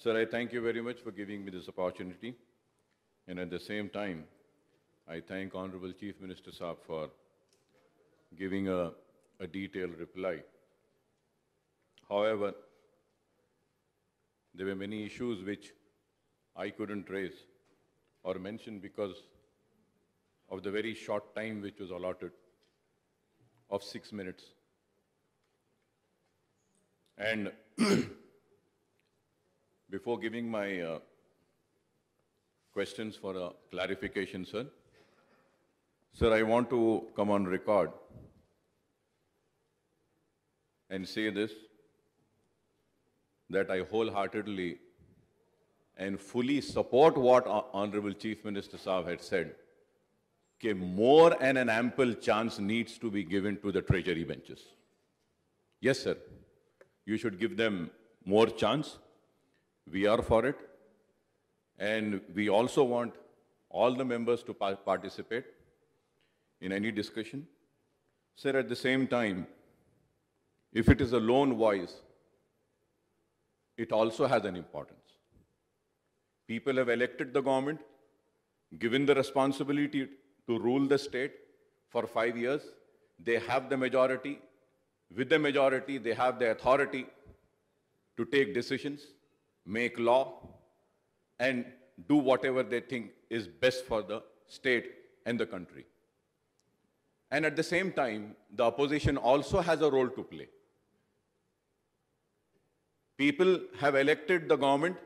Sir, I thank you very much for giving me this opportunity. And at the same time, I thank Honorable Chief Minister Saab for giving a detailed reply. However, there were many issues which I couldn't raise or mention because of the very short time which was allotted of 6 minutes. And before giving my questions for a clarification, sir, I want to come on record and say this, that I wholeheartedly and fully support what Honorable Chief Minister Saab had said, that more and an ample chance needs to be given to the treasury benches. Yes, sir, you should give them more chance. We are for it. And we also want all the members to participate in any discussion. Sir, at the same time, if it is a lone voice, it also has an importance. People have elected the government, given the responsibility to rule the state for 5 years. They have the majority. With the majority, they have the authority to take decisions, make law, and do whatever they think is best for the state and the country. And at the same time, the opposition also has a role to play. People have elected the government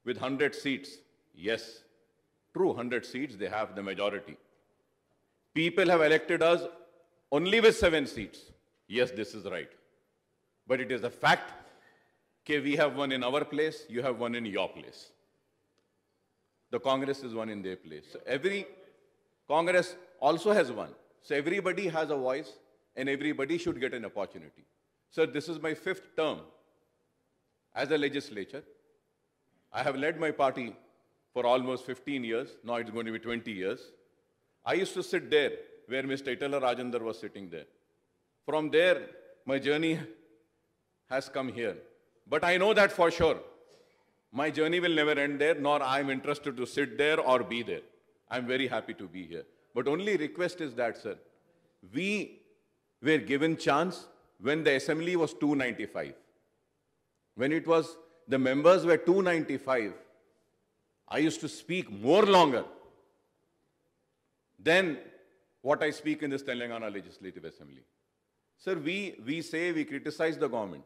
with 100 seats. Yes, true, 100 seats, they have the majority. People have elected us only with 7 seats. Yes, this is right. But it is a fact that we have one in our place, you have one in your place. The Congress is one in their place. So every Congress also has one. So everybody has a voice and everybody should get an opportunity. Sir, this is my 5th term as a legislature. I have led my party for almost 15 years. Now it's going to be 20 years. I used to sit there where Mr. Itala Rajendra was sitting there. From there, my journey has come here. But I know that for sure. My journey will never end there, nor I am interested to sit there or be there. I am very happy to be here. But only request is that, sir, we were given chance when the assembly was 295. When it was, the members were 295, I used to speak more longer than what I speak in this Telangana Legislative Assembly. Sir, we say we criticize the government.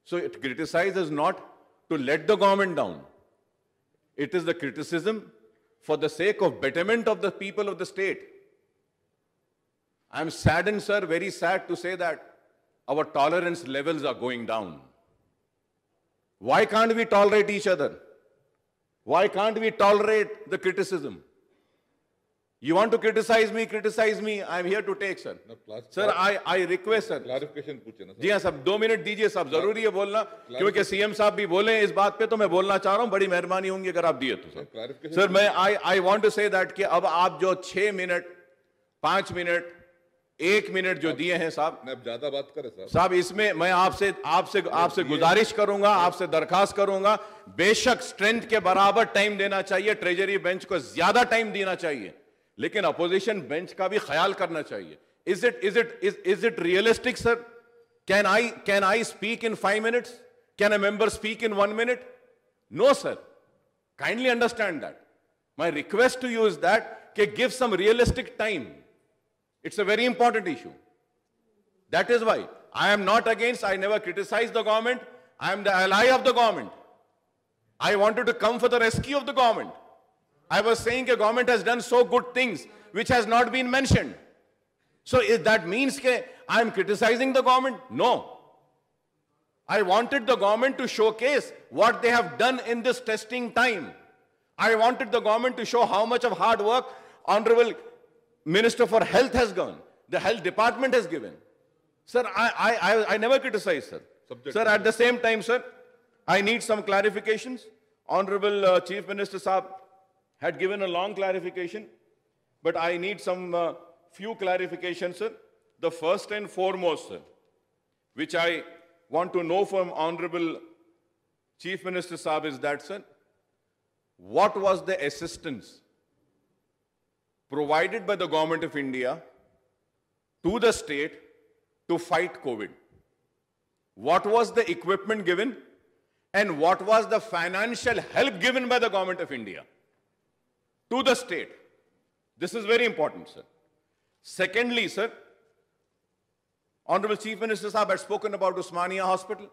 So it criticizes not to let the government down. It is the criticism for the sake of betterment of the people of the state. I am saddened, sir, very sad to say that our tolerance levels are going down. Why can't we tolerate each other? Why can't we tolerate the criticism? You want to criticize me, I am here to take, sir. Sir, I request, sir. Clarification पूछे ना. जी हाँ साहब, 2 minute दीजिए साहब, जरूरी है बोलना, क्योंकि सीएम साहब भी बोले इस बात पे, तो मैं बोलना चाह रहा हूँ, बड़ी मेहरबानी होंगी अगर आप दिए तो सर. सर, मैं I want to say that कि अब आप जो 6 मिनट, 5 मिनट, 1 मिनट जो दिए हैं साहब, अब ज्यादा बात करें साहब. साहब इसमें मैं आपसे गुजारिश करूंगा, आपसे दरखास्त करूंगा, बेशक स्ट्रेंथ के बराबर टाइम देना चाहिए, ट्रेजरी बेंच को ज्यादा टाइम देना चाहिए, लेकिन अपोजिशन बेंच का भी ख्याल करना चाहिए. Is it realistic, sir? Can I speak in 5 minutes? Can a member speak in 1 minute? No, sir. Kindly understand that. My request to you is that give some realistic time. It's a very important issue. That is why I am not against, I never criticize the government. I am the ally of the government. I wanted to come for the rescue of the government. I was saying the government has done so good things which has not been mentioned. So that means I am criticizing the government? No. I wanted the government to showcase what they have done in this testing time. I wanted the government to show how much of hard work Honorable Minister for Health has done, the Health Department has given. Sir, I never criticize, sir. Sir, at the same time, sir, I need some clarifications. Honorable Chief Minister Saab had given a long clarification, but I need some few clarifications, sir. The first and foremost, sir, which I want to know from Honorable Chief Minister Saab, is that, sir, what was the assistance provided by the government of India to the state to fight COVID? What was the equipment given? And what was the financial help given by the government of India to the state? This is very important, sir. Secondly, sir, Honorable Chief Minister Saab had spoken about Osmania Hospital.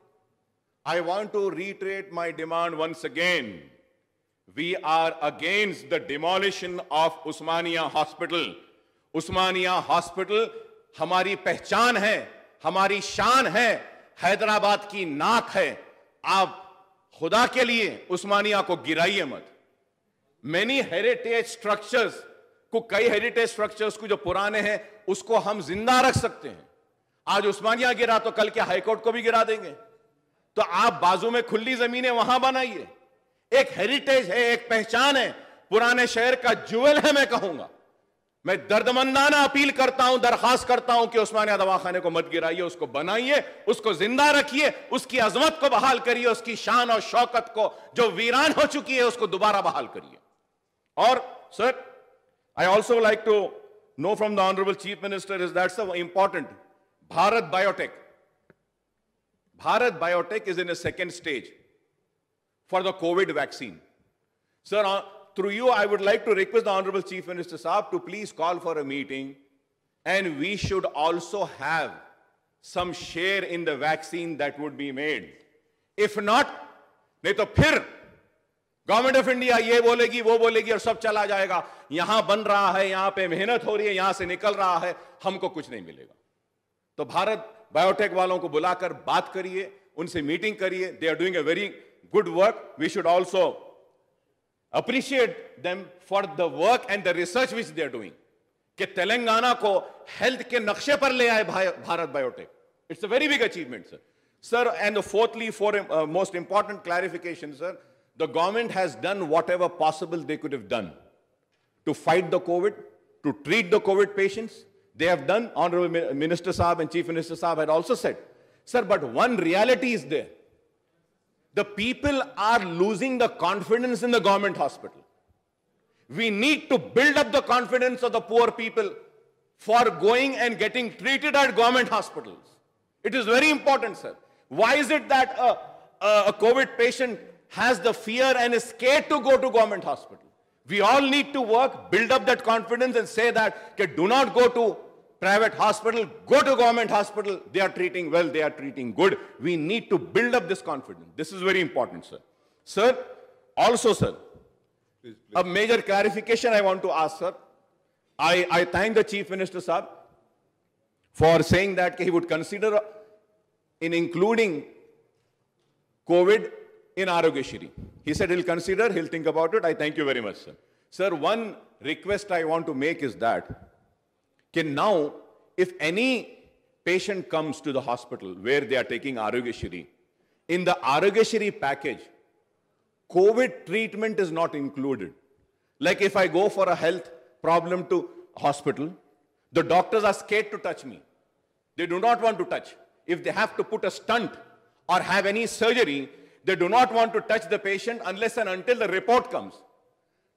I want to reiterate my demand once again. We are against the demolition of Osmania Hospital. Osmania Hospital हमारी पहचान है, हमारी शान है, हैदराबाद की नाक है. आप खुदा के लिए उस्मानिया को गिराइए मत. Many heritage structures को, कई हेरिटेज स्ट्रक्चर्स को जो पुराने हैं उसको हम जिंदा रख सकते हैं. आज उस्मानिया गिरा तो कल के हाईकोर्ट को भी गिरा देंगे. तो आप बाजू में खुली जमीनें वहां बनाइए. एक हेरिटेज है, एक पहचान है, पुराने शहर का ज्वेल है. मैं कहूंगा, मैं दर्दमंदाना अपील करता हूं, दरखास्त करता हूं कि उस्मानिया दवाखाने को मत गिराइए, उसको बनाइए, उसको जिंदा रखिए, उसकी अजमत को बहाल करिए, उसकी शान और शौकत को जो वीरान हो चुकी है उसको दोबारा बहाल करिए. और sir, I also like to know from the Honorable Chief Minister is that's so important. Bharat Biotech. Bharat Biotech is in a second stage for the COVID vaccine. Sir, through you, I would like to request the Honorable Chief Minister Saab to please call for a meeting, and we should also have some share in the vaccine that would be made. If not, नहीं तो फिर government of India ये बोलेगी, वो बोलेगी और सब चला जाएगा. यहां बन रहा है, यहां पे मेहनत हो रही है, यहां से निकल रहा है, हमको कुछ नहीं मिलेगा. तो भारत बायोटेक वालों को बुलाकर बात करिए, उनसे मीटिंग करिए. They are doing a very good work. We should also appreciate them for the work and the research which they are doing. कि तेलंगाना को हेल्थ के नक्शे पर ले आए Bharat Biotech. It's a very big achievement, sir. Sir, and fourthly, for most important clarification, sir, the government has done whatever possible they could have done to fight the COVID, to treat the COVID patients. They have done. Honorable Minister Saab and Chief Minister Saab had also said, sir, but one reality is there. The people are losing the confidence in the government hospital. We need to build up the confidence of the poor people for going and getting treated at government hospitals. It is very important, sir. Why is it that a COVID patient has the fear and is scared to go to government hospital? We all need to work, build up that confidence and say that, okay, do not go to private hospital, go to government hospital. They are treating well, they are treating good. We need to build up this confidence. This is very important, sir. Sir, also, sir, please. A major clarification I want to ask, sir. I thank the Chief Minister, sir, for saying that he would consider in including COVID in Arogya Shri. He said he'll consider, he'll think about it. I thank you very much, sir. Sir, one request I want to make is that now, if any patient comes to the hospital where they are taking Arogya Shri, in the Arogya Shri package, COVID treatment is not included. Like if I go for a health problem to hospital, the doctors are scared to touch me. They do not want to touch. If they have to put a stunt or have any surgery, they do not want to touch the patient unless and until the report comes.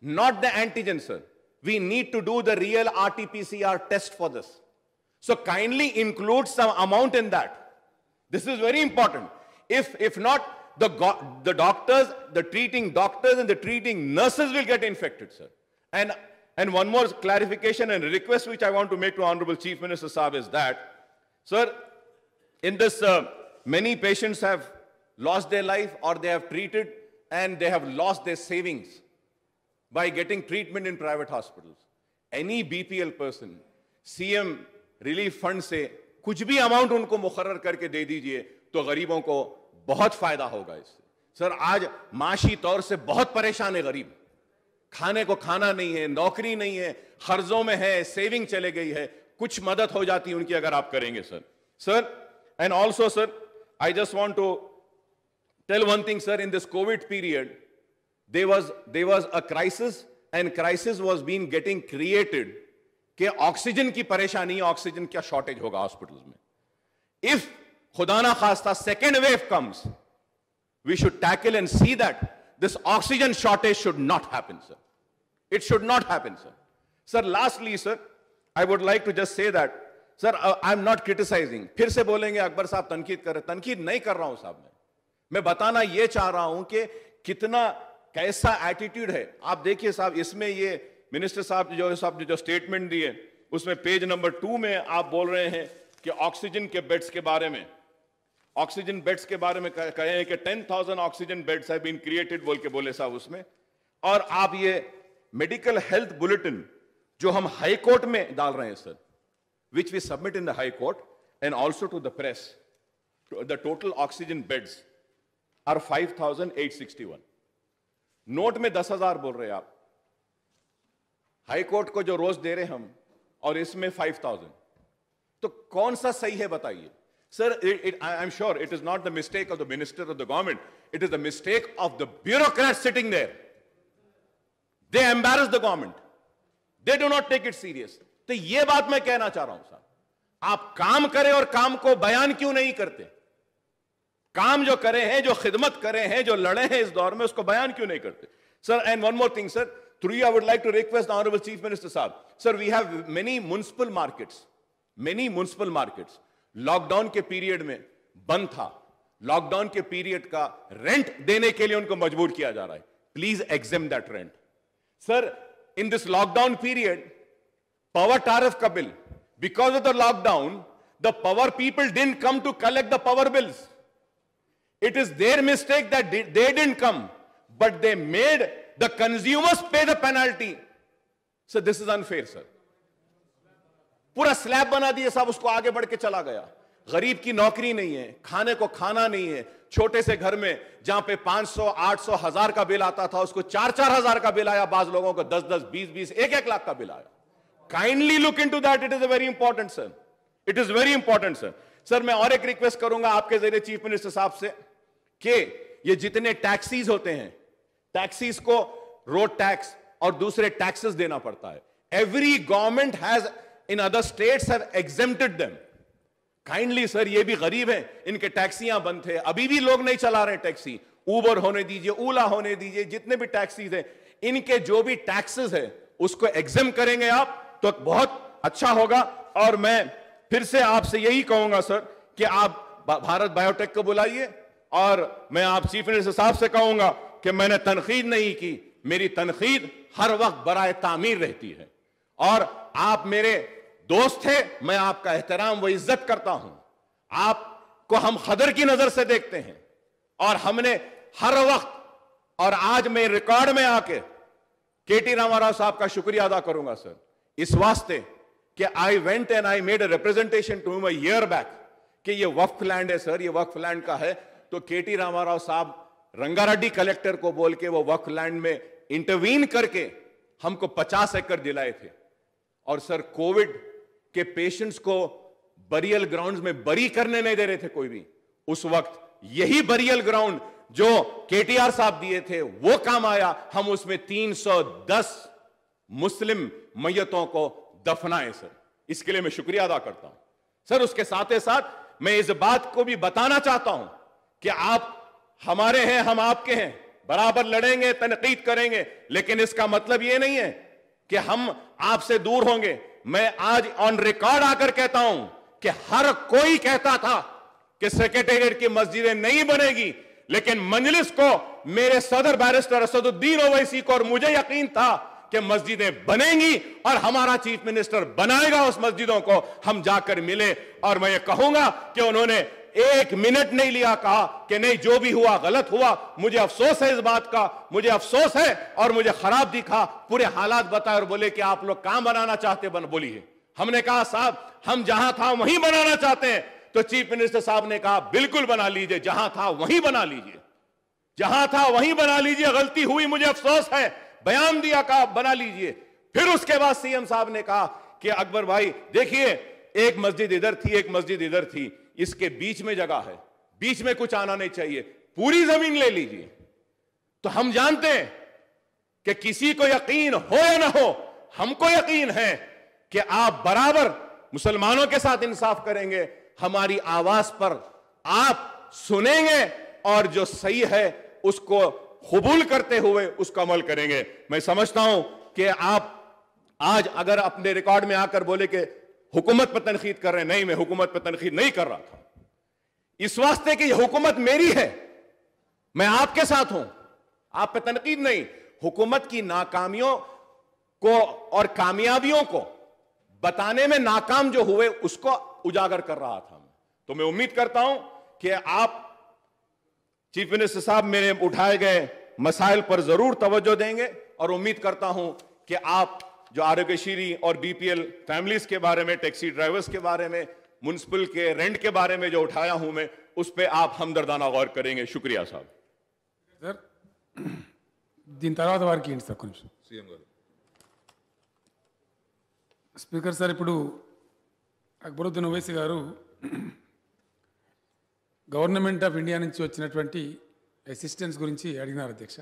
Not the antigen, sir. We need to do the real RT-PCR test for this. So kindly include some amount in that. This is very important. If not, the doctors, the treating doctors and the treating nurses will get infected, sir. And one more clarification and request which I want to make to Honorable Chief Minister Saab is that, sir, in this, many patients have lost their life or they have treated and they have lost their savings by getting treatment in private hospitals. Any BPL person, CM relief fund से कुछ भी amount उनको मुकर्रर करके दे दीजिए तो गरीबों को बहुत फायदा होगा इससे. सर, आज माशी तौर से बहुत परेशान है गरीब. खाने को खाना नहीं है, नौकरी नहीं है, खर्जों में है, सेविंग चले गई है. कुछ मदद हो जाती है उनकी अगर आप करेंगे, sir. Sir, and also, sir, I just want to tell one thing, sir. In this COVID period, there was a crisis, and crisis was being getting created कि ऑक्सीजन की परेशानी, ऑक्सीजन क्या शॉर्टेज होगा हॉस्पिटल्स में. If खुदा ना खास्ता second wave comes, We should tackle and see that this oxygen shortage should not happen, sir. It should not happen, sir. Sir, lastly, sir, I would like to just say that, sir, I'm not criticizing. फिर से बोलेंगे अकबर साहब तनकीद कर रहे, तनकीद नहीं कर रहा हूं साहब मैं बताना ये चाह रहा हूं कि कितना कैसा एटीट्यूड है। आप देखिए साहब, इसमें ये मिनिस्टर साहब जो स्टेटमेंट दिए उसमें पेज नंबर 2 में आप बोल रहे हैं कि ऑक्सीजन के बेड्स के बारे में, ऑक्सीजन बेड्स के बारे में कहे हैं कि 10,000 oxygen beds have been created बोल के बोले साहब उसमें। और आप ये मेडिकल हेल्थ बुलेटिन जो हम हाई कोर्ट में डाल रहे हैं sir, which we submit in the High Court and also to the press, the total oxygen beds are 5,861. Note में 10,000 बोल रहे हैं आप, हाई कोर्ट को जो रोज दे रहे हम और इसमें 5,000, तो कौन सा सही है बताइए sir. I am sure it is not the mistake of the minister of the government, it is the mistake of the bureaucrat sitting there. They embarrass the government, they do not take it serious. तो यह बात मैं कहना चाह रहा हूं साहब, आप काम करें और काम को बयान क्यों नहीं करते? काम जो करे हैं, जो खिदमत करे हैं, जो लड़े हैं इस दौर में, उसको बयान क्यों नहीं करते sir? And one more thing sir, through you I would like to request honourable chief minister साहब, sir we have many municipal markets lockdown के पीरियड में बंद था, लॉकडाउन के पीरियड का रेंट देने के लिए उनको मजबूर किया जा रहा है। Please exam that rent sir. In this lockdown period power tariff ka bill, because of the lockdown the power people didn't come to collect the power bills. It is their mistake that they didn't come, but they made the consumers pay the penalty. So this is unfair sir. पूरा slab बना दिया साहब, उसको आगे बढ़ के चला गया। गरीब की नौकरी नहीं है, खाने को खाना नहीं है। छोटे से घर में जहां पे 500, 800, 1000 का बिल आता था, उसको 4-4 हजार का बिल आया, बाज लोगों को 10-10, 20-20, 1-1 लाख का बिल आया। Kindly look into that. It is a very important, sir. It is very important, sir. Sir मैं और एक रिक्वेस्ट करूंगा आपके जरिए चीफ मिनिस्टर साहब से कि ये जितने टैक्सीज होते हैं, टैक्सीज को रोड टैक्स और दूसरे टैक्सेस देना पड़ता है। Every government has in other states have exempted them. Kindly sir, ये भी गरीब हैं, इनके टैक्सियां बंद थे, अभी भी लोग नहीं चला रहे टैक्सी। उबर होने दीजिए, ओला होने दीजिए, जितने भी टैक्सीज हैं, इनके जो भी टैक्सेस है उसको एग्जेम करेंगे आप तो बहुत अच्छा होगा। और मैं फिर से आपसे यही कहूंगा सर कि आप भारत बायोटेक को बुलाइए, और मैं आप चीफ मिनिस्टर साहब से कहूंगा कि मैंने तनकीद नहीं की, मेरी तनकीद हर वक्त बराए तामीर रहती है। और आप मेरे दोस्त थे, मैं आपका एहतराम व इज्जत करता हूं, आपको हम कदर की नजर से देखते हैं, और हमने हर वक्त, और आज मैं रिकॉर्ड में आके केटी रामाराव साहब का शुक्रिया अदा करूंगा सर, इस वास्ते कि I went and I made a representation to him a year back कि ये वक्फ लैंड है सर, ये वक्फ लैंड का है। तो केटी रामाराव साहब रंगारेड्डी कलेक्टर को बोल के वो वक्फ लैंड में इंटरवीन करके हमको 50 एकड़ दिलाए थे। और सर कोविड के पेशेंट्स को बरियल ग्राउंड्स में बरी करने नहीं दे रहे थे कोई भी। उस वक्त यही बरियल ग्राउंड जो केटीआर साहब दिए थे वो काम आया, हम उसमें 310 मुस्लिम मैयतों को दफनाए सर। इसके लिए मैं शुक्रिया अदा करता हूं सर। उसके साथ ही साथ मैं इस बात को भी बताना चाहता हूं कि आप हमारे हैं, हम आपके हैं, बराबर लड़ेंगे, तनकीद करेंगे, लेकिन इसका मतलब यह नहीं है कि हम आपसे दूर होंगे। मैं आज ऑन रिकॉर्ड आकर कहता हूं कि हर कोई कहता था कि सेक्रेटेरिएट की मस्जिदें नहीं बनेगी, लेकिन मजलिस को, मेरे सदर बैरिस्टर असदुद्दीन ओवैसी को और मुझे यकीन था कि मस्जिदें बनेंगी और हमारा चीफ मिनिस्टर बनाएगा उस मस्जिदों को। हम जाकर मिले और मैं ये कहूंगा कि उन्होंने एक मिनट नहीं लिया, कहा कि नहीं जो भी हुआ गलत हुआ, मुझे अफसोस है इस बात का, मुझे अफसोस है और मुझे खराब दिखा, पूरे हालात बताए और बोले कि आप लोग कहां बनाना चाहते बोलिए। हमने कहा साहब हम जहां था वहीं बनाना चाहते हैं। तो चीफ मिनिस्टर साहब ने कहा बिल्कुल बना लीजिए, जहां था वहीं बना लीजिए, जहां था वहीं बना लीजिए, गलती हुई मुझे अफसोस है, बयान दिया, कहा बना लीजिए। फिर उसके बाद सीएम साहब ने कहा कि अकबर भाई देखिए, एक मस्जिद इधर थी, एक मस्जिद इधर थी, इसके बीच में जगह है, बीच में कुछ आना नहीं चाहिए, पूरी जमीन ले लीजिए। तो हम जानते हैं कि किसी को यकीन हो या ना हो, हमको यकीन है कि आप बराबर मुसलमानों के साथ इंसाफ करेंगे, हमारी आवाज पर आप सुनेंगे और जो सही है उसको कबूल करते हुए उसका अमल करेंगे। मैं समझता हूं कि आप आज अगर अपने रिकॉर्ड में आकर बोले कि हुकूमत पर तनकीद कर रहे हैं, नहीं, मैं हुकूमत पर तनकीद नहीं कर रहा था, इस वास्ते कि यह हुकूमत मेरी है, मैं आपके साथ हूं, आप पे तनकीद नहीं। हुकूमत की नाकामियों को और कामयाबियों को बताने में नाकाम जो हुए उसको उजागर कर रहा था। तो मैं उम्मीद करता हूं कि आप चीफ मिनिस्टर साहब मेरे उठाए गए मसाइल पर जरूर तवज्जो देंगे, और उम्मीद करता हूं कि आप जो आरोग्यश्री और बीपीएल फैमिलीज के बारे में, टैक्सी ड्राइवर्स के बारे में, म्युनिसिपल के रेंट के बारे में जो उठाया हूं मैं, उस पर आप हमदर्दाना गौर करेंगे। शुक्रिया साहब। సార్ దీని తర్వాత వారికి ఏంటి సార్ కొంచెం సీఎం గారు. స్పీకర్ సార్, ఇప్పుడు అక్బరుద్దీన్ ఓవైసీ గారు గవర్నమెంట్ ఆఫ్ ఇండియా నుంచి వచ్చినటువంటి అసిస్టెన్స్ గురించి అడిగినారు అధ్యక్ష.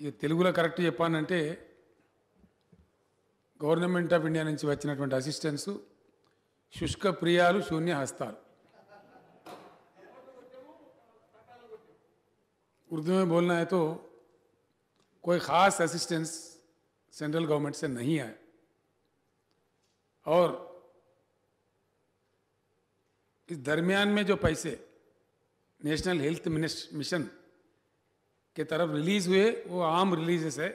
ఇది తెలుగులో కరెక్ట్ చెప్పానంటే గవర్నమెంట్ ఆఫ్ ఇండియా నుంచి వచ్చినటువంటి అసిస్టెన్స్ శుష్క ప్రియాలు శూన్య హస్తాలు. उर्दू में बोलना है तो कोई ख़ास असिस्टेंस सेंट्रल गवर्नमेंट से नहीं आया, और इस दरमियान में जो पैसे नेशनल हेल्थ मिशन के तरफ रिलीज़ हुए वो आम रिलीजेस है,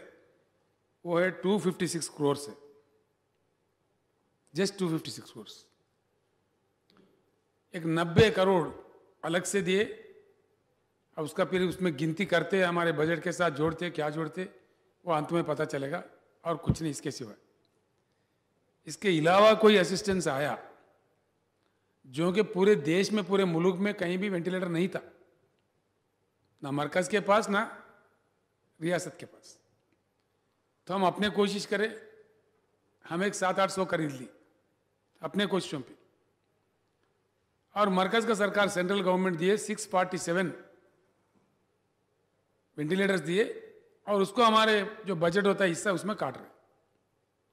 वो है 256 करोड़ से, जस्ट 256 करोड़. एक 90 करोड़ अलग से दिए. अब उसका फिर उसमें गिनती करते हमारे बजट के साथ जोड़ते क्या जोड़ते वो अंत में पता चलेगा, और कुछ नहीं इसके सिवा. इसके अलावा कोई असिस्टेंस आया जो कि पूरे देश में, पूरे मुल्क में कहीं भी वेंटिलेटर नहीं था, ना मरकज़ के पास ना रियासत के पास. तो हम अपने कोशिश करें, हम एक 700-800 खरीद ली अपने कोशिशों पे, और मरकज़ का सरकार सेंट्रल गवर्नमेंट दिए 647 वेंटिलेटर्स दिए, और उसको हमारे जो बजट होता है हिस्सा उसमें काट रहे.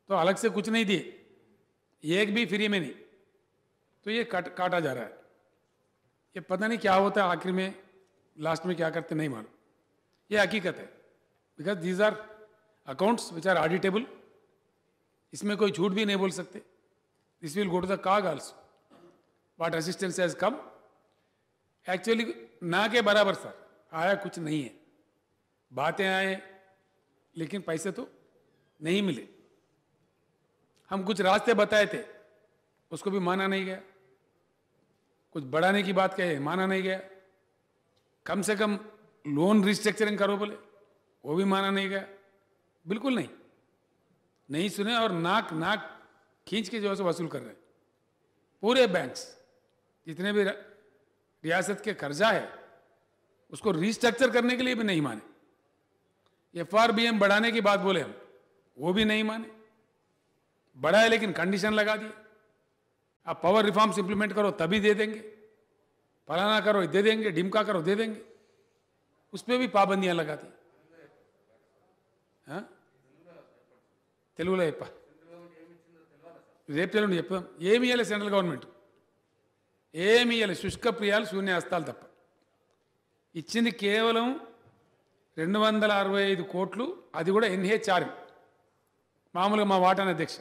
तो अलग से कुछ नहीं दिए, एक भी फ्री में नहीं, तो ये काटा जा रहा है. ये पता नहीं क्या होता है आखिर में, लास्ट में क्या करते नहीं मालूम. ये हकीकत है, because these are accounts which are auditable. इसमें कोई झूठ भी नहीं बोल सकते. This will go to the CAG also what assistance has come. Actually ना के बराबर सर आया कुछ नहीं है. बातें आए लेकिन पैसे तो नहीं मिले. हम कुछ रास्ते बताए थे, उसको भी माना नहीं गया. कुछ बढ़ाने की बात कहे, माना नहीं गया. कम से कम लोन रिस्ट्रक्चरिंग करो बोले, वो भी माना नहीं गया. बिल्कुल नहीं सुने, और नाक खींच के जो है वसूल कर रहे हैं. पूरे बैंक्स जितने भी रियासत के कर्जा है उसको रिस्ट्रक्चर करने के लिए भी नहीं माने. FRBM बढ़ाने की बात बोले हम, वो भी नहीं माने. बढ़ाए लेकिन कंडीशन लगा दिए, आप पावर रिफॉर्म्स इंप्लीमेंट करो तभी दे देंगे, फलाना करो दे देंगे, ढिमका करो दे देंगे. उस पर भी पाबंदियां लगा दी. తెలుగులో చెప్ప రేపు తెలుగు చెప్తాం. ఏమి ఇవ్వాలి సెంట్రల్ గవర్నమెంట్, ఏమి ఇవ్వాలి, శుష్క ప్రియాలు శూన్య హస్తాలు తప్ప. ఇచ్చింది కేవలం 265 కోట్లు, అది కూడా NHRM మామూలుగా మా వాటాన అధ్యక్ష.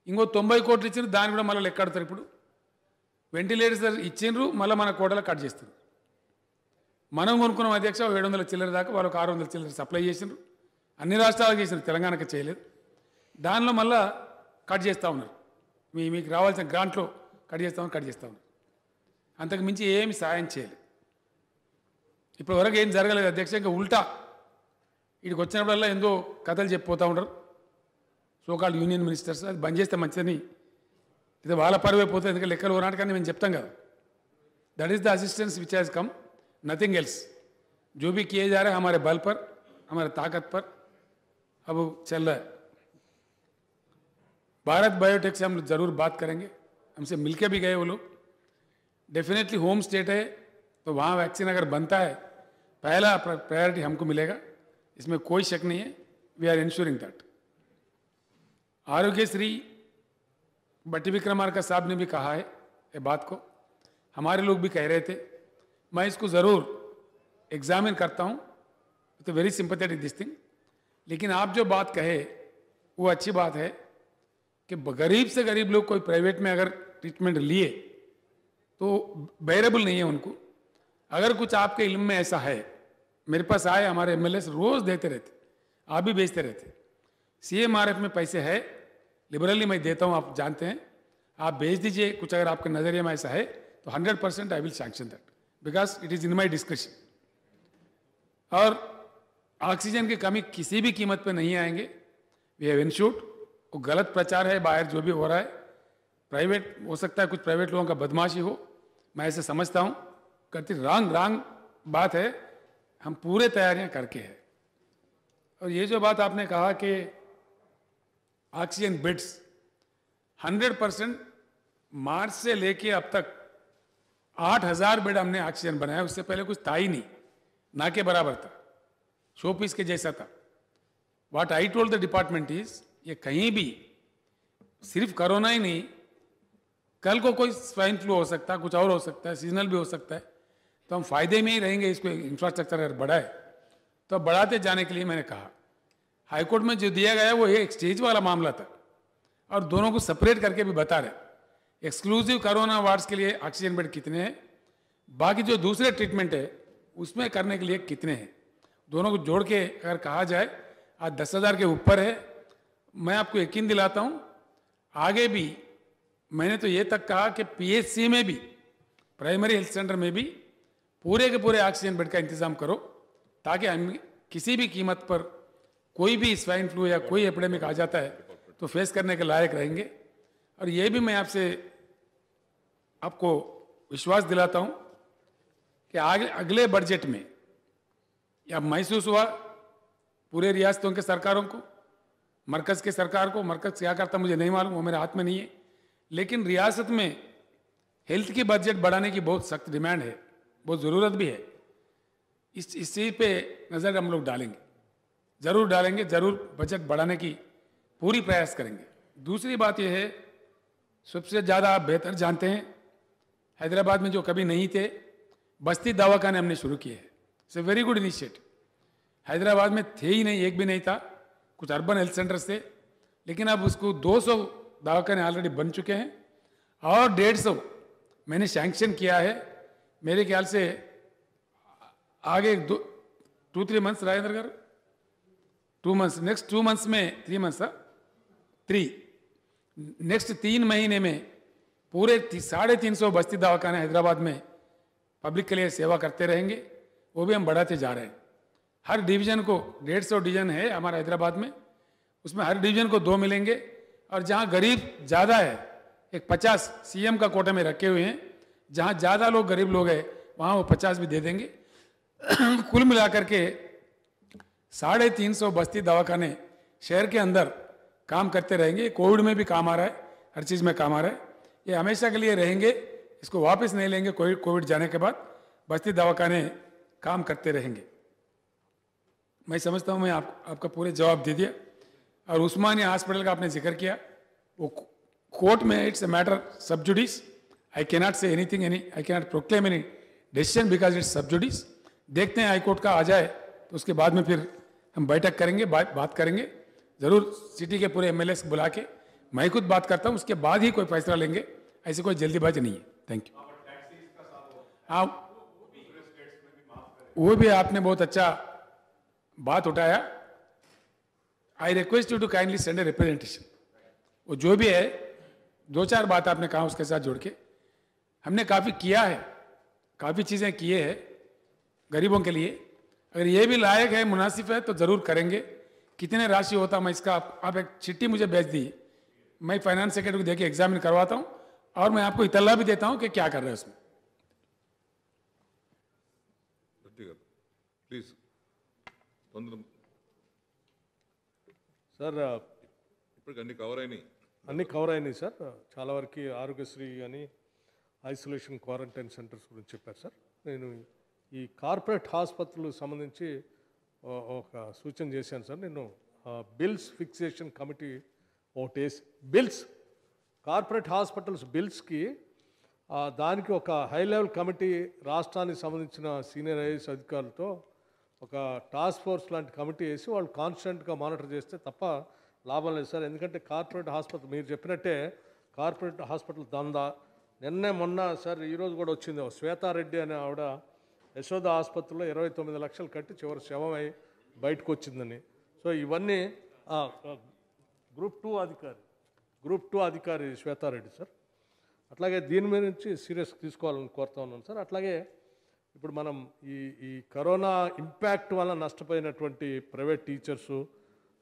ఇంకో 90 కోట్లు ఇచ్చిండ్రు, దాన్ని కూడా మళ్ళీ లెక్కాడతారు. ఇప్పుడు వెంటిలేటర్స్ ఇచ్చిండ్రు, మళ్ళీ మన కోటలో కట్ చేస్తారు. మనం కొనుక్కున్నాం అధ్యక్ష 700 చిల్లర దాకా, వాళ్ళకి 600 చిల్లర సప్లై చేసిండ్రు. అన్ని రాష్ట్రాలకు చేసిండ్రు, తెలంగాణకి చేయలేదు. దానిలో మళ్ళా కట్ చేస్తూ ఉన్నారు. మీకు రావాల్సిన గ్రాంట్లో కట్ చేస్తూ ఉన్నారు. అంతకు మించి ఏమి సాయం చేయలేదు. ఇప్పటి వరకు ఏం జరగలేదు అధ్యక్ష. ఇంకా ఉల్టా వీడికి వచ్చినప్పుడల్లా ఎంతో కథలు చెప్పిపోతూ ఉంటారు సోకాల్డ్ యూనియన్ మినిస్టర్స్. అది బంద్ చేస్తే మంచిదని, ఇది వాళ్ళ పరువే పోతుంది. ఎందుకంటే లెక్కలు ఓనాటకాన్ని మేము చెప్తాం కదా. That is the assistance which has come, nothing else. जो भी किए जा रहे हैं हमारे बल पर, हमारे ताकत पर अब चल रहा है. भारत बायोटेक से हम जरूर बात करेंगे, हमसे मिलके भी गए वो लोग. डेफिनेटली होम स्टेट है तो वहाँ वैक्सीन अगर बनता है पहला प्रायोरिटी हमको मिलेगा, इसमें कोई शक नहीं है. We are insuring that. Aarogyasri Bhatti Vikramarka साहब ने भी कहा है ये बात को, हमारे लोग भी कह रहे थे मैं इसको ज़रूर एग्जामिन करता हूँ, तो वेरी सिंपैथेटिक दिस थिंग। लेकिन आप जो बात कहे वो अच्छी बात है कि गरीब से गरीब लोग कोई प्राइवेट में अगर ट्रीटमेंट लिए तो बेरेबल नहीं है उनको। अगर कुछ आपके इल्म में ऐसा है, मेरे पास आए हमारे एमएलए रोज देते रहते, आप भी भेजते रहते, सीएमआरएफ में पैसे है, लिबरली मैं देता हूं, आप जानते हैं, आप भेज दीजिए कुछ अगर आपके नजरिए में ऐसा है तो 100% I will sanction that because it is in my discussion. और ऑक्सीजन की कमी किसी भी कीमत पे नहीं आएंगे, वी हैव इंश्योर्ड। वो गलत प्रचार है बाहर जो भी हो रहा है, प्राइवेट हो सकता है, कुछ प्राइवेट लोगों का बदमाशी हो, मैं ऐसे समझता हूं, करती रॉन्ग बात है, हम पूरे तैयारियां करके हैं। और ये जो बात आपने कहा कि ऑक्सीजन बेड्स 100% मार्च से लेके अब तक 8,000 बेड हमने ऑक्सीजन बनाया, उससे पहले कुछ था ही नहीं, ना के बराबर था, शो पीस के जैसा था। What I told the department is, ये कहीं भी सिर्फ कोरोना ही नहीं, कल को कोई स्वाइन फ्लू हो सकता है, कुछ और हो सकता है, सीजनल भी हो सकता है, तो हम फायदे में ही रहेंगे। इसको इंफ्रास्ट्रक्चर अगर बढ़ाए तो अब बढ़ाते जाने के लिए मैंने कहा, हाईकोर्ट में जो दिया गया वो एक स्टेज वाला मामला था और दोनों को सेपरेट करके भी बता रहे, एक्सक्लूसिव कोरोना वार्ड्स के लिए ऑक्सीजन बेड कितने हैं, बाकी जो दूसरे ट्रीटमेंट है उसमें करने के लिए कितने हैं, दोनों को जोड़ के अगर कहा जाए आज 10,000 के ऊपर है। मैं आपको यकीन दिलाता हूं आगे भी, मैंने तो ये तक कहा कि पीएचसी में भी, प्राइमरी हेल्थ सेंटर में भी पूरे के पूरे ऑक्सीजन बेड का इंतजाम करो, ताकि हम किसी भी कीमत पर कोई भी स्वाइन फ्लू या कोई एपिडेमिक आ जाता है तो फेस करने के लायक रहेंगे। और ये भी मैं आपको विश्वास दिलाता हूं कि आगे अगले बजट में या महसूस हुआ पूरे रियासतों के सरकारों को, मरकज के सरकार को, मरकज क्या करता मुझे नहीं मालूम, वो मेरे हाथ में नहीं है, लेकिन रियासत में हेल्थ की बजट बढ़ाने की बहुत सख्त डिमांड है, बहुत ज़रूरत भी है। इस चीज़ पे नज़र हम लोग डालेंगे, ज़रूर डालेंगे, ज़रूर बजट बढ़ाने की पूरी प्रयास करेंगे। दूसरी बात यह है, सबसे ज़्यादा आप बेहतर जानते हैं, हैदराबाद में जो कभी नहीं थे, बस्ती दवाखाने हमने शुरू किए हैं। It's a very good initiative. Hyderabad में थे ही नहीं, एक भी नहीं था, कुछ अर्बन हेल्थ सेंटर्स थे, लेकिन अब उसको 200 दवाखाने ऑलरेडी बन चुके हैं और 150 मैंने सैंक्शन किया है। मेरे ख्याल से आगे 2-3 months Rajendra garu, 2 months, next 2 months में 3 मंथ्स, 3 नेक्स्ट 3 महीने में पूरे 350 बस्ती दवाखाने हैदराबाद में पब्लिक के लिए सेवा करते रहेंगे, वो भी हम बढ़ाते जा रहे हैं। हर डिवीजन को 150 डिवीजन है हमारा हैदराबाद में, उसमें हर डिवीजन को 2 मिलेंगे, और जहां गरीब ज़्यादा है एक 50 सीएम का कोटे में रखे हुए हैं, जहां ज़्यादा लोग गरीब लोग हैं वहां वो 50 भी दे देंगे। कुल मिलाकर के 350 बस्ती दवाखाने शहर के अंदर काम करते रहेंगे। कोविड में भी काम आ रहा है, हर चीज़ में काम आ रहा है, ये हमेशा के लिए रहेंगे, इसको वापस नहीं लेंगे। कोविड जाने के बाद बस्ती दवाखाने काम करते रहेंगे। मैं समझता हूँ मैं आपका पूरे जवाब दे दिया। और उस्मानिया हॉस्पिटल का आपने जिक्र किया, वो कोर्ट में इट्स ए मैटर सब जुडिस, I cannot say anything, I cannot proclaim any decision because it's सब जुडिस। देखते हैं हाई कोर्ट का आ जाए तो उसके बाद में फिर हम बैठक करेंगे, बात करेंगे ज़रूर, सिटी के पूरे एमएलए बुला के मैं खुद बात करता हूँ, उसके बाद ही कोई फैसला लेंगे, ऐसी कोई जल्दीबाजी नहीं है। Thank you. हाँ, वो भी आपने बहुत अच्छा बात उठाया। I request you to kindly send a representation. वो जो भी है, 2-4 बात आपने कहा उसके साथ जोड़ के, हमने काफ़ी किया है, काफ़ी चीज़ें किए हैं गरीबों के लिए। अगर ये भी लायक है, मुनासिब है तो ज़रूर करेंगे। कितने राशि होता मैं इसका आप एक चिट्ठी मुझे भेज दी, मैं फाइनेंस सेक्रेटरी को देके एग्जामिन करवाता हूँ और मैं आपको इतला भी देता हूँ कि क्या कर रहे हैं उसमें। प्लीज సార్ ఇప్పటికి అన్ని కవర్ అయినాయి. అన్నీ కవర్ అయినాయి సార్. చాలా వరకు ఆరోగ్యశ్రీ అని ఐసోలేషన్ క్వారంటైన్ సెంటర్స్ గురించి చెప్పారు సార్. నేను ఈ కార్పొరేట్ ఆసుపత్రులకు సంబంధించి ఒక సూచన చేశాను సార్. నేను బిల్స్ ఫిక్సేషన్ కమిటీ ఒకటి వేసి, బిల్స్ కార్పొరేట్ హాస్పిటల్స్ బిల్స్కి దానికి ఒక హై లెవెల్ కమిటీ రాష్ట్రానికి సంబంధించిన సీనియర్ ఐఏఎస్ అధికారులతో ఒక టాస్క్ ఫోర్స్ లాంటి కమిటీ వేసి వాళ్ళు కాన్స్టెంట్గా మానిటర్ చేస్తే తప్ప లాభం లేదు సార్. ఎందుకంటే కార్పొరేట్ హాస్పిటల్ మీరు చెప్పినట్టే కార్పొరేట్ హాస్పిటల్ దందా నిన్నే మొన్న సార్ ఈరోజు కూడా వచ్చింది. శ్వేతారెడ్డి అనే ఆవిడ యశోద ఆసుపత్రిలో 29 లక్షలు కట్టి చివరి శవమై బయటకు వచ్చిందని. సో ఇవన్నీ గ్రూప్ 2 అధికారి శ్వేతారెడ్డి సార్. అట్లాగే దీని మీద నుంచి సీరియస్ తీసుకోవాలని కోరుతా ఉన్నాను సార్. అట్లాగే ఇప్పుడు మనం ఈ కరోనా ఇంపాక్ట్ వల్ల నష్టపోయినటువంటి ప్రైవేట్ టీచర్సు,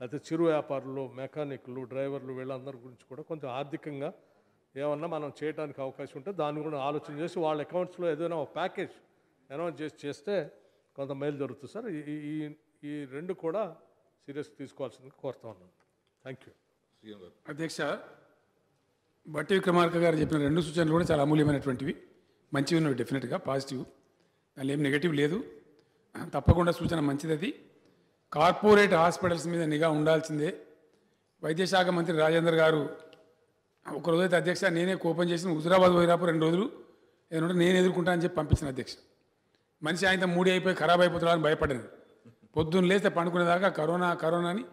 లేకపోతే చిరు వ్యాపారులు, మెకానిక్లు, డ్రైవర్లు వీళ్ళందరి గురించి కూడా కొంచెం ఆర్థికంగా ఏమన్నా మనం చేయడానికి అవకాశం ఉంటే దాన్ని కూడా ఆలోచన చేసి వాళ్ళ అకౌంట్స్లో ఏదైనా ఒక ప్యాకేజ్ అనౌన్స్ చేస్తే కొంత మేలు జరుగుతుంది సార్. ఈ రెండు కూడా సీరియస్ తీసుకోవాల్సిందిగా కోరుతా ఉన్నాను. Thank you. సీఎం గారు. అధ్యక్ష, బట్టి విక్రమార్క గారు చెప్పిన 2 సూచనలు కూడా చాలా అమూల్యమైనటువంటివి, మంచివి ఉన్నవి, డెఫినెట్గా పాజిటివ్, దానిలో ఏం నెగటివ్ లేదు. తప్పకుండా సూచన మంచిది. అది కార్పొరేట్ హాస్పిటల్స్ మీద నిఘా ఉండాల్సిందే. వైద్యశాఖ మంత్రి రాజేందర్ గారు ఒకరోజైతే అధ్యక్ష నేనే కోపం చేసిన హుజురాబాద్ పోయిరాపు 2 రోజులు ఏమంటే నేను ఎదుర్కొంటా అని చెప్పి పంపించిన అధ్యక్ష. మనిషి ఆయన 3 అయిపోయి ఖరాబ్ అయిపోతున్నారని భయపడ్డాను. పొద్దున్న లేస్తే పండుకునేదాకా కరోనా అని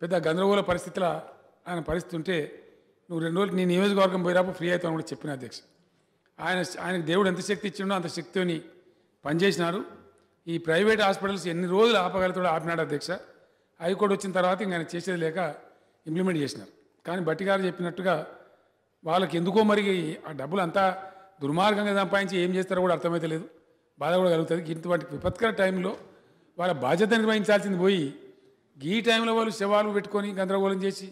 పెద్ద గందరగోళ పరిస్థితిలో ఆయన పరిస్థితి ఉంటే నువ్వు 2 రోజులు నీ నియోజకవర్గం పోయిరాపు ఫ్రీ అవుతావు కూడా చెప్పిన అధ్యక్ష. ఆయనకు దేవుడు ఎంత శక్తి ఇచ్చిండో అంత శక్తిని పనిచేసినారు. ఈ ప్రైవేట్ హాస్పిటల్స్ ఎన్ని రోజులు ఆపగలుగుతాడో ఆపినాడు అధ్యక్ష. హైకోర్టు వచ్చిన తర్వాత ఇంకా ఆయన చేసేది లేక ఇంప్లిమెంట్ చేసినారు. కానీ బట్టి గారు చెప్పినట్టుగా వాళ్ళకి ఎందుకో మరి ఆ డబ్బులు అంతా దుర్మార్గంగా సంపాదించి ఏం చేస్తారో కూడా అర్థమైతే లేదు. బాధ కూడా కలుగుతుంది. ఇటువంటి విపత్కర టైంలో వాళ్ళ బాధ్యత నిర్వహించాల్సింది పోయి ఈ టైంలో వాళ్ళు శవాలు పెట్టుకొని గందరగోళం చేసి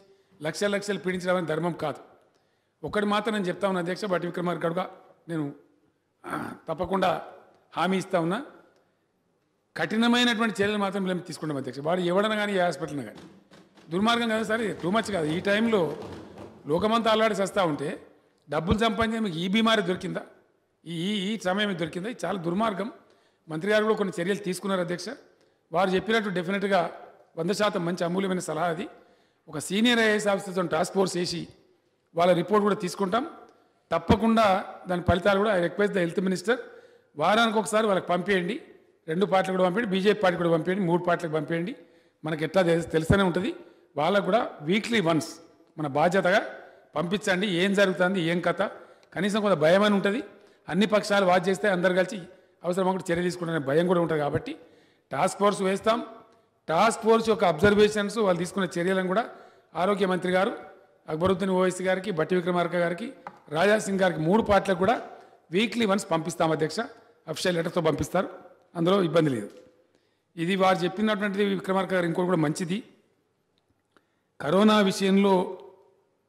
లక్షలు పీడించడం అనేది ధర్మం కాదు. ఒకటి మాత్రం నేను చెప్తా ఉన్నా అధ్యక్ష, బట్టి విక్రమార్క గారుగా నేను తప్పకుండా హామీ ఇస్తా ఉన్నా, కఠినమైనటువంటి చర్యలు మాత్రం మేము తీసుకుంటాం అధ్యక్ష. వాడు ఎవడన్నా కానీ ఏ హాస్పిటల్ని కానీ దుర్మార్గం కదా సార్, టూ మచ్ కాదు. ఈ టైంలో లోకమంతా అల్లాడి వస్తూ ఉంటే డబ్బులు సంపాదించే మీకు ఈ బీమారి దొరికిందా, ఈ సమయం దొరికిందా? ఇది చాలా దుర్మార్గం. మంత్రి గారు కూడా కొన్ని చర్యలు తీసుకున్నారు అధ్యక్ష. వారు చెప్పినట్టు డెఫినెట్గా 100% మంచి అమూల్యమైన సలహా అది. ఒక సీనియర్ ఐఏఎస్ ఆఫీసర్తో టాస్క్ ఫోర్స్ వేసి వాళ్ళ రిపోర్ట్ కూడా తీసుకుంటాం. తప్పకుండా దాని ఫలితాలు కూడా I request the health minister వారానికి ఒకసారి వాళ్ళకి పంపేయండి. 2 పార్టీలు కూడా పంపేయండి, బీజేపీ పార్టీ కూడా పంపేయండి, 3 పార్టీలకు పంపేయండి. మనకి ఎట్లా తెలుస్తూనే ఉంటుంది. వాళ్ళకు కూడా వీక్లీ వన్స్ మన బాధ్యతగా పంపించండి. ఏం జరుగుతుంది, ఏం కథ, కనీసం కొంత భయం అని ఉంటుంది. అన్ని పక్షాలు వాచ్ చేస్తే అందరు కలిసి అవసరం ఒకటి చర్య తీసుకుంటారనే భయం కూడా ఉంటుంది. కాబట్టి టాస్క్ ఫోర్స్ వేస్తాం. టాస్క్ ఫోర్స్ యొక్క అబ్జర్వేషన్స్, వాళ్ళు తీసుకున్న చర్యలను కూడా ఆరోగ్య మంత్రి గారు అక్బరుద్దీన్ ఓవైసీ గారికి, బట్టి విక్రమార్క గారికి, రాజా సింగ్ గారికి 3 పార్టీలకు కూడా వీక్లీ వన్స్ పంపిస్తాం అధ్యక్ష. అఫీషియల్ లెటర్తో పంపిస్తారు, అందులో ఇబ్బంది లేదు. ఇది వారు చెప్పినటువంటిది విక్రమార్క గారు ఇంకోటి కూడా మంచిది. కరోనా విషయంలో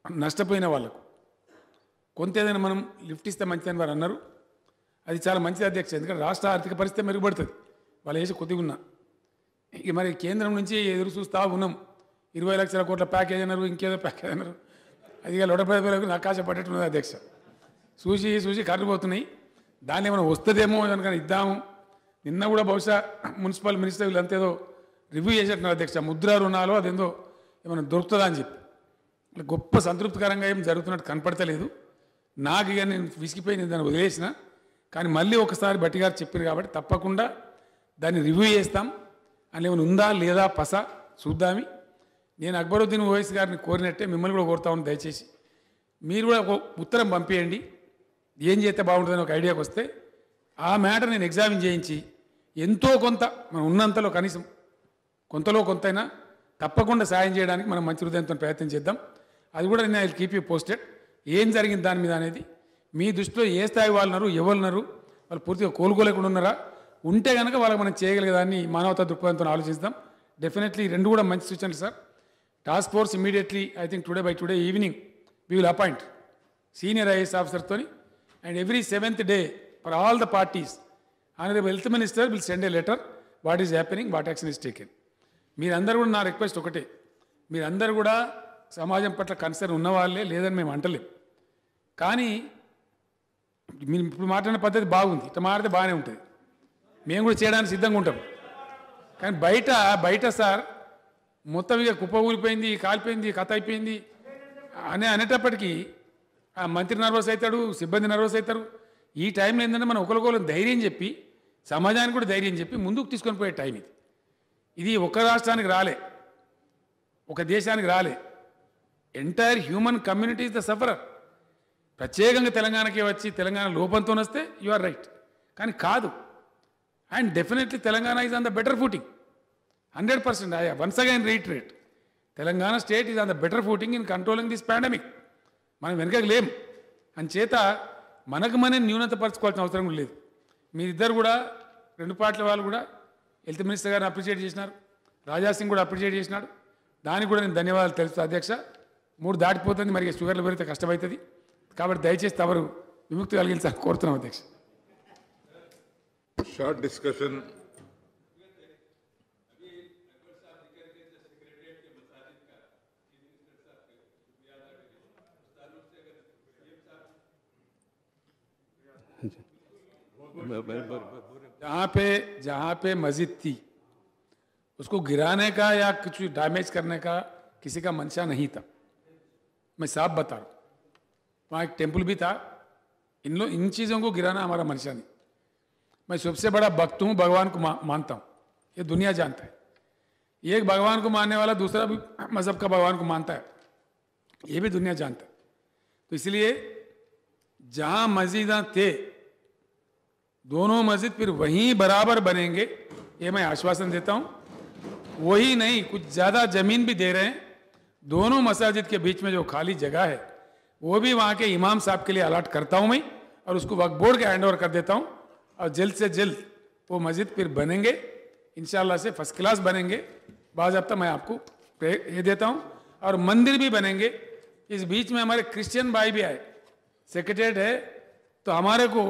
నష్టపోయిన వాళ్ళకు కొంత ఏదైనా మనం లిఫ్ట్ ఇస్తే మంచిదని వారు అన్నారు. అది చాలా మంచిది అధ్యక్ష. ఎందుకంటే రాష్ట్ర ఆర్థిక పరిస్థితి మెరుగుపడుతుంది వాళ్ళు వేసి కొద్దిగా ఉన్నా. ఇక మరి కేంద్రం నుంచి ఎదురు చూస్తూ ఉన్నాం. 20 లక్షల కోట్ల ప్యాకేజ్ అన్నారు, ఇంకేదో ప్యాకేజ్ అన్నారు. అది లొడపేదలకు నకాశ పట్టేట్టున్నది అధ్యక్ష. చూసి కర్రిపోతున్నాయి. దాన్ని ఏమైనా వస్తుందేమో కనుక ఇద్దాము. నిన్న కూడా బహుశా మున్సిపల్ మినిస్టర్ వీళ్ళంతా ఏదో రివ్యూ చేసేట్టున్నారు అధ్యక్ష. ముద్రా రుణాలు అదేందో ఏమైనా దొరుకుతుందా అని చెప్పి గొప్ప సంతృప్తికరంగా ఏం జరుగుతున్నట్టు కనపడతలేదు నాకు. ఇక నేను విసిగిపోయి నేను దాన్ని వదిలేసిన. కానీ మళ్ళీ ఒకసారి బట్టి గారు చెప్పారు కాబట్టి తప్పకుండా దాన్ని రివ్యూ చేస్తాం. అని ఏమైనా ఉందా లేదా పస చూద్దామి. నేను అక్బరుద్దీన్ ఓవైసీ గారిని కోరినట్టే మిమ్మల్ని కూడా కోరుతా ఉన్నాను. దయచేసి మీరు కూడా ఒక ఉత్తరం పంపించండి. ఏం చేస్తే బాగుంటుందని ఒక ఐడియాకి వస్తే ఆ మ్యాటర్ నేను ఎగ్జామిన్ చేయించి ఎంతో కొంత మనం ఉన్నంతలో కనీసం కొంతలో కొంతైనా తప్పకుండా సాయం చేయడానికి మనం మంచి హృదయంతో ప్రయత్నం చేద్దాం. అది కూడా నేను I will keep you posted. ఏం జరిగింది దాని మీద అనేది మీ దృష్టిలో ఏ స్థాయి వాళ్ళున్నారు, ఎవరున్నారు, వాళ్ళు పూర్తిగా కోలుకోలేకుండా ఉన్నారా, ఉంటే కనుక వాళ్ళకి మనం చేయగలిగేదాన్ని మానవతా దృక్పథంతో ఆలోచిస్తాం. డెఫినెట్లీ 2 కూడా మంచి సూచనలు sir. Task force immediately I think by today evening we will appoint senior IAS ఆఫీసర్తో and every 7th day for all the parties honourable health minister will send a letter what is happening, what action is taken. మీరందరూ కూడా నా request ఒకటే, మీరందరూ కూడా సమాజం పట్ల concern ఉన్నవాళ్ళే, లేదని మేము అంటలేం. కానీ మీరు ఇప్పుడు మాట్లాడిన పద్ధతి బాగుంది, ఇట్లా మాట్లాడితే బాగానే ఉంటుంది, మేము కూడా చేయడానికి సిద్ధంగా ఉంటాం. కానీ బయట సార్ మొత్తం ఇక కుప్ప ఊరిపోయింది, కాలిపోయింది, కథ అయిపోయింది అనేటప్పటికీ ఆ మంత్రి నర్వస్ అవుతాడు, సిబ్బంది నర్వస్ అవుతారు. ఈ టైంలో ఏంటంటే మనం ఒకరికొకరు ధైర్యం చెప్పి సమాజానికి కూడా ధైర్యం చెప్పి ముందుకు తీసుకొని పోయే టైం ఇది. ఇది ఒక రాష్ట్రానికి రాలే, ఒక దేశానికి రాలే, entire human community is the sufferer. ప్రత్యేకంగా తెలంగాణకే వచ్చి తెలంగాణ లోపంతో వస్తే యు ఆర్ రైట్, కానీ కాదు. And definitely Telangana is on the better footing 100%. I once again retreat, Telangana state is on the better footing in controlling this pandemic. మనం వెనకకి లేం, అంచేత మనకు మనం న్యూనతపరచుకోవాల్సిన అవసరం కూడా లేదు. మీరిద్దరు కూడా రెండు పార్టీల వాళ్ళు కూడా హెల్త్ మినిస్టర్ గారిని అప్రిషియేట్ చేసినారు, రాజాసింగ్ కూడా అప్రిషియేట్ చేసినాడు. దానికి కూడా నేను ధన్యవాదాలు తెలుసు అధ్యక్ష. 3 దాటిపోతుంది, మరి షుగర్లు పెరిగితే కష్టమవుతుంది, కాబట్టి దయచేసి తవరు విముక్తి కలిగించాలని కోరుతున్నాం అధ్యక్ష. Short discussion. जहाँ पे मस्जिद थी उसको गिराने का या कुछ डैमेज करने का किसी का मंशा नहीं था. मैं साफ बता रहा हूँ, वहाँ एक टेम्पल भी था. इन चीज़ों को गिराना हमारा मंशा नहीं. मैं सबसे बड़ा भक्त हूँ, भगवान को मानता हूँ, ये दुनिया जानता है. एक भगवान को मानने वाला दूसरा भी मजहब का भगवान को मानता है, ये भी दुनिया जानता है. तो इसलिए जहाँ मस्जिदां थे दोनों मस्जिद फिर वहीं बराबर बनेंगे, ये मैं आश्वासन देता हूँ. वही नहीं, कुछ ज़्यादा ज़मीन भी दे रहे हैं. दोनों मसाजिद के बीच में जो खाली जगह है वो भी वहाँ के इमाम साहब के लिए अलाट करता हूँ मैं, और उसको वक्फ बोर्ड के हैंड ओवर कर देता हूँ. और जल्द से जल्द वो मस्जिद फिर बनेंगे, इंशाल्लाह से फर्स्ट क्लास बनेंगे. बाज़ाब्ता मैं आपको ये देता हूँ. और मंदिर भी बनेंगे. इस बीच में हमारे क्रिश्चियन भाई भी आए, सेक्रेटरीट है, तो हमारे को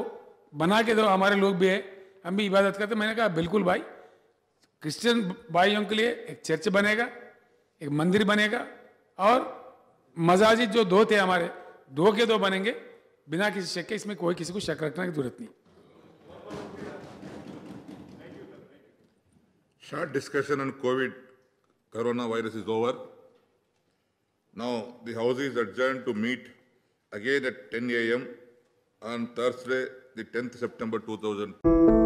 बना के दो, हमारे लोग भी है, हम भी इबादत करते. मैंने कहा बिल्कुल भाई, क्रिश्चियन भाइयों के लिए एक चर्च बनेगा, एक मंदिर बनेगा, और मसाजिद जो 2 थे हमारे, 2 के 2 बनेंगे, बिना किसी शक के. इसमें कोई किसी को शक रखने की जरूरत नहीं. Short discussion on COVID coronavirus is over. Now the House is adjourned to meet again at 10 a.m. on Thursday, the 10th September 2000.